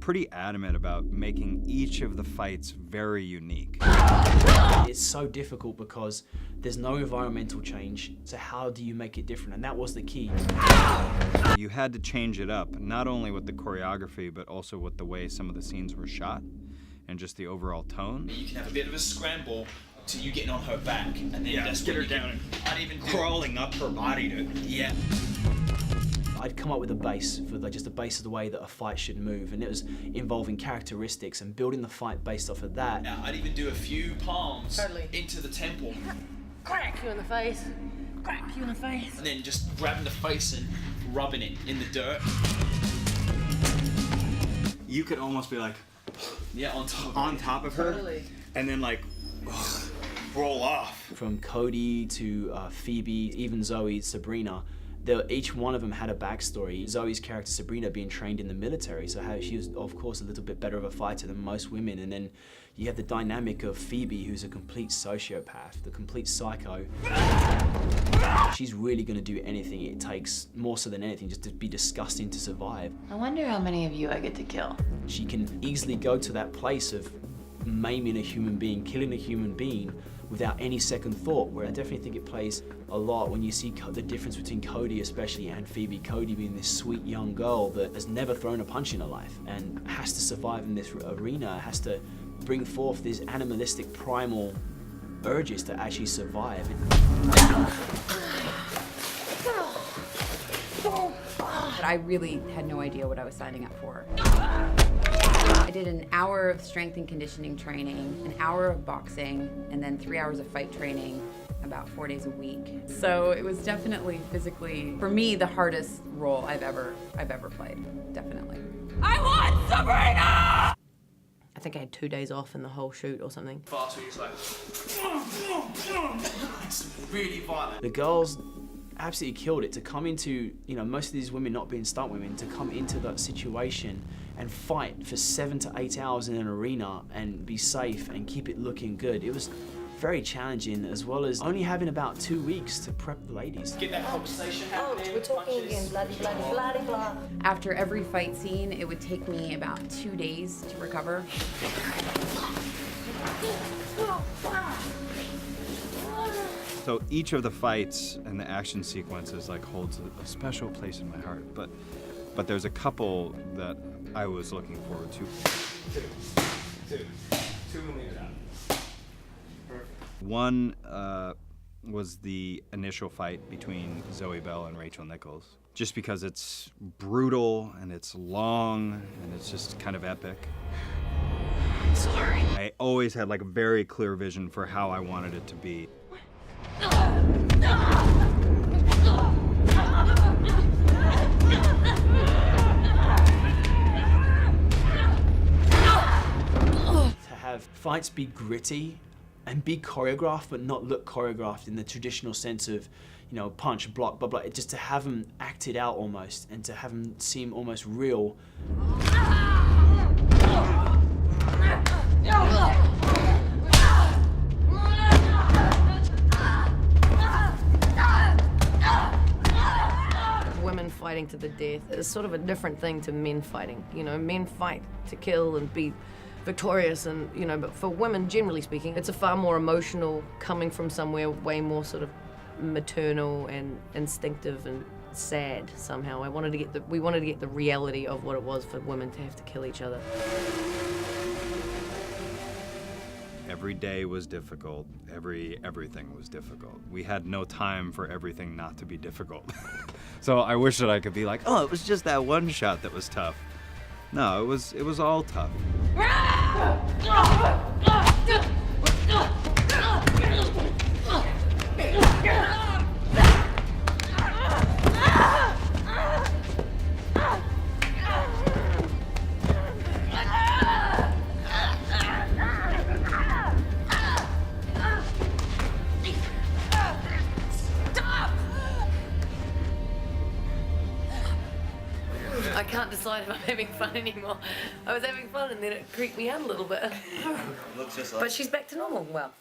pretty adamant about making each of the fights very unique. It's so difficult because there's no environmental change, so how do you make it different? And that was the key. You had to change it up, not only with the choreography, but also with the way some of the scenes were shot and just the overall tone. You can have a bit of a scramble to you getting on her back, and then Yeah, that's get her when down and I'd even crawling up her body to... Yeah. I'd come up with a base for just a base of the way that a fight should move, and it was involving characteristics and building the fight based off of that. Now, I'd even do a few palms into the temple. Crack you in the face. Crack you in the face. And then just grabbing the face and rubbing it in the dirt. You could almost be like... Yeah, on top of her, and then like roll off. From Cody to Phoebe, even Zoe, Sabrina, each one of them had a backstory. Zoe's character Sabrina being trained in the military, so she was of course a little bit better of a fighter than most women. And then you have the dynamic of Phoebe, who's a complete sociopath, the complete psycho. She's really going to do anything it takes, more so than anything, just to be disgusting to survive. I wonder how many of you I get to kill. She can easily go to that place of maiming a human being, killing a human being without any second thought, where I definitely think it plays a lot when you see the difference between Cody especially and Phoebe. Cody being this sweet young girl that has never thrown a punch in her life and has to survive in this arena, has to bring forth these animalistic primal urges to actually survive. But I really had no idea what I was signing up for. I did an hour of strength and conditioning training, an hour of boxing, and then 3 hours of fight training about 4 days a week. So it was definitely physically, for me, the hardest role I've ever played, definitely. I want Sabrina! I think I had 2 days off in the whole shoot or something. Fast, where you're like... It's really violent. The girls absolutely killed it to come into, most of these women not being stunt women, to come into that situation and fight for 7 to 8 hours in an arena and be safe and keep it looking good. It was very challenging, as well as only having about 2 weeks to prep the ladies. Get that conversation happening. We're talking again, bloody, bloody, blah. After every fight scene, it would take me about 2 days to recover. So each of the fights and the action sequences holds a special place in my heart, but there's a couple that I was looking forward to. Two millimeters out. Perfect. One was the initial fight between Zoe Bell and Rachel Nichols, just because it's brutal and it's long and it's just kind of epic. Sorry. I always had a very clear vision for how I wanted it to be. To have fights be gritty and be choreographed, but not look choreographed in the traditional sense of, punch, block, blah, blah. Just to have them acted out almost, and to have them seem almost real. Women fighting to the death is sort of a different thing to men fighting. Men fight to kill and be victorious, and but for women, generally speaking, it's a far more emotional, coming from somewhere way more sort of maternal and instinctive and sad somehow. We wanted to get the reality of what it was for women to have to kill each other. Every day was difficult. Everything was difficult. We had no time for everything not to be difficult. So I wish that I could be like, oh, it was just that one shot that was tough. No, it was all tough. I can't decide if I'm having fun anymore. I was having fun and then it creeped me out a little bit. But she's back to normal. Well.